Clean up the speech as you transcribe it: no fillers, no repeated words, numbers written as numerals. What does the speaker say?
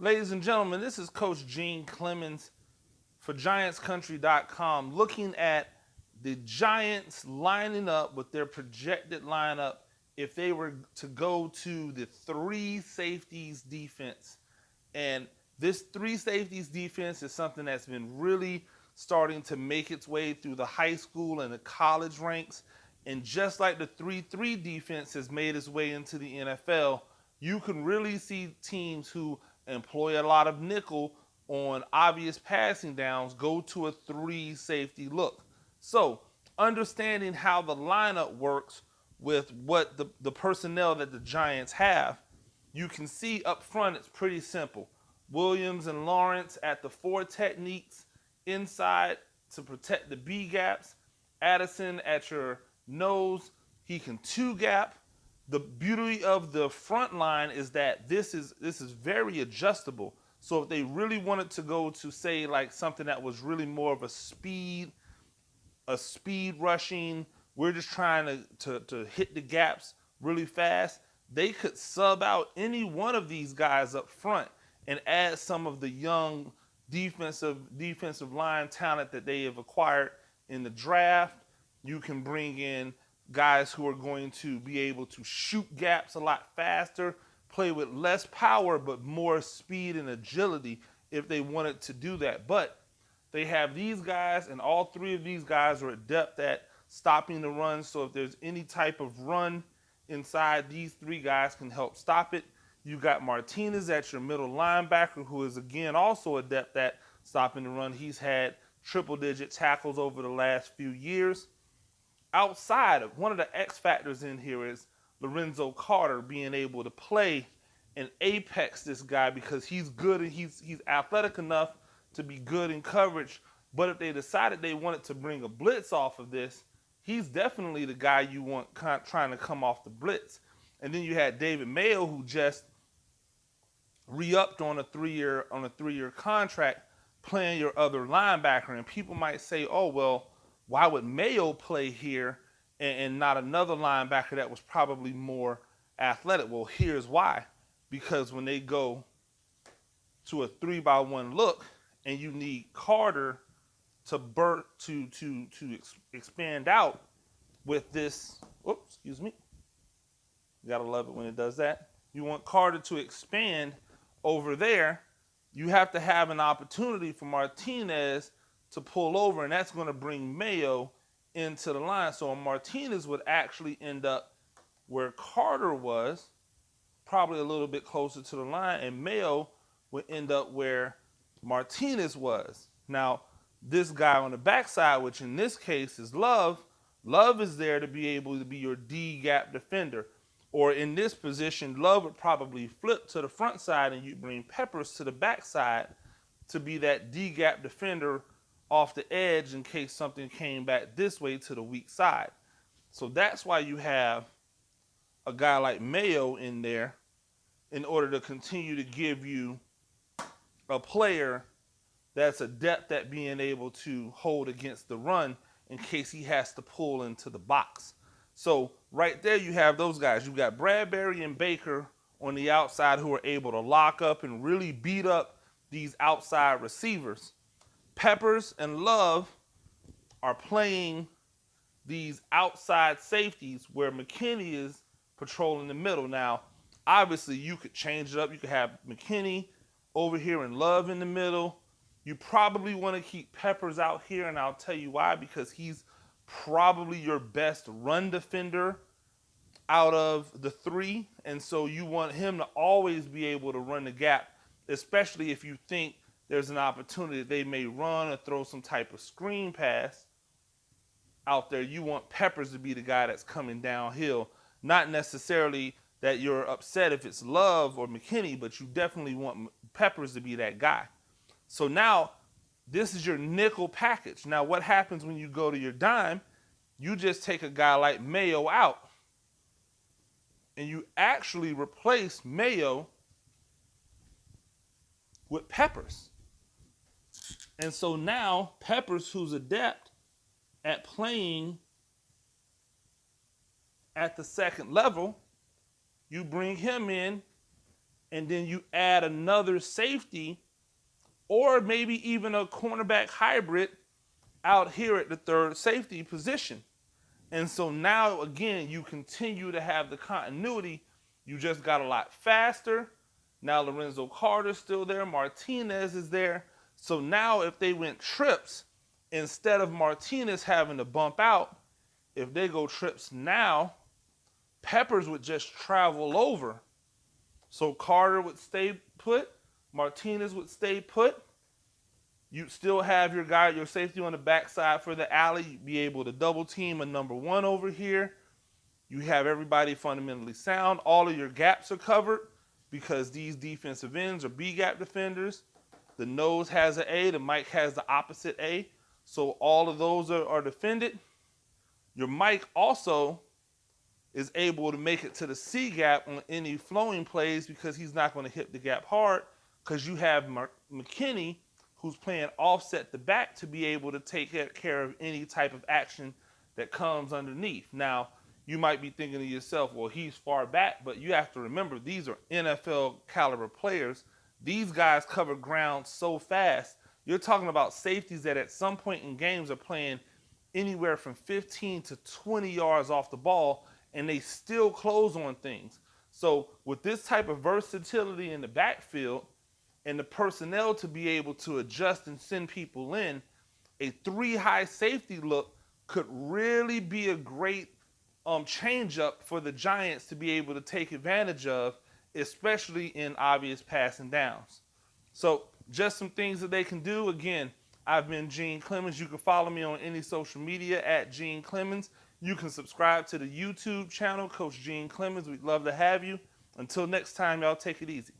Ladies and gentlemen, this is Coach Gene Clemens for GiantsCountry.com looking at the Giants lining up with their projected lineup if they were to go to the three safeties defense. And this three safeties defense is something that's been really starting to make its way through the high school and the college ranks. And just like the 3-3 defense has made its way into the NFL, you can really see teams who employ a lot of nickel on obvious passing downs go to a three safety look. So, understanding how the lineup works with what the personnel that the Giants have, you can see up front it's pretty simple. Williams and Lawrence at the four techniques inside to protect the B gaps. Addison at your nose, he can two gap. The beauty of the front line is that this is very adjustable. So if they really wanted to go to say like something that was really more of a speed rushing, we're just trying to hit the gaps really fast, they could sub out any one of these guys up front and add some of the young defensive line talent that they have acquired in the draft. You can bring in guys who are going to be able to shoot gaps a lot faster, play with less power but more speed and agility if they wanted to do that. But they have these guys, and all three of these guys are adept at stopping the run. So if there's any type of run inside, these three guys can help stop it. You got Martinez at your middle linebacker, who is again also adept at stopping the run. He's had triple-digit tackles over the last few years. Outside of one of the X factors in here is Lorenzo Carter being able to play and apex this guy because he's good and he's athletic enough to be good in coverage. But if they decided they wanted to bring a blitz off of this, he's definitely the guy you want trying to come off the blitz. And then you had David Mayo, who just re-upped on a three-year contract, playing your other linebacker. And people might say, oh, well, why would Mayo play here and not another linebacker that was probably more athletic? Well, here's why. Because when they go to a 3-by-1 look and you need Carter to expand out with this, oops, excuse me. You gotta love it when it does that. You want Carter to expand over there. You have to have an opportunity for Martinez to pull over, and that's going to bring Mayo into the line. So Martinez would actually end up where Carter was, probably a little bit closer to the line, and Mayo would end up where Martinez was. Now, this guy on the backside, which in this case is Love is there to be able to be your D-gap defender. Or in this position, Love would probably flip to the front side and you bring Peppers to the backside to be that D-gap defender off the edge in case something came back this way to the weak side. So that's why you have a guy like Mayo in there in order to continue to give you a player that's adept at being able to hold against the run in case he has to pull into the box. So right there you have those guys. You've got Bradbury and Baker on the outside who are able to lock up and really beat up these outside receivers. Peppers and Love are playing these outside safeties where McKinney is patrolling the middle. Now, obviously, you could change it up. You could have McKinney over here and Love in the middle. You probably want to keep Peppers out here, and I'll tell you why, because he's probably your best run defender out of the three, and so you want him to always be able to run the gap, especially if you think there's an opportunity that they may run or throw some type of screen pass out there. You want Peppers to be the guy that's coming downhill. Not necessarily that you're upset if it's Love or McKinney, but you definitely want Peppers to be that guy. So now, this is your nickel package. Now, what happens when you go to your dime? You just take a guy like Mayo out, and you actually replace Mayo with Peppers. And so now Peppers, who's adept at playing at the second level, you bring him in and then you add another safety or maybe even a cornerback hybrid out here at the third safety position. And so now, again, you continue to have the continuity. You just got a lot faster. Now Lorenzo Carter's still there. Martinez is there. So now if they went trips, instead of Martinez having to bump out, if they go trips now, Peppers would just travel over. So Carter would stay put. Martinez would stay put. You'd still have your guy, your safety on the backside for the alley. You'd be able to double team a number one over here. You have everybody fundamentally sound. All of your gaps are covered because these defensive ends are B-gap defenders. The nose has an A. The Mike has the opposite A. So all of those are defended. Your Mike also is able to make it to the C gap on any flowing plays because he's not going to hit the gap hard because you have McKinney who's playing offset the back to be able to take care of any type of action that comes underneath. Now, you might be thinking to yourself, well, he's far back, but you have to remember these are NFL caliber players. These guys cover ground so fast. You're talking about safeties that at some point in games are playing anywhere from 15 to 20 yards off the ball, and they still close on things. So with this type of versatility in the backfield and the personnel to be able to adjust and send people in, a 3-high safety look could really be a great change up for the Giants to be able to take advantage of, especially in obvious passing downs. So just some things that they can do. Again, I've been Gene Clemens. You can follow me on any social media at Gene Clemens. You can subscribe to the YouTube channel, Coach Gene Clemens. We'd love to have you. Until next time, y'all take it easy.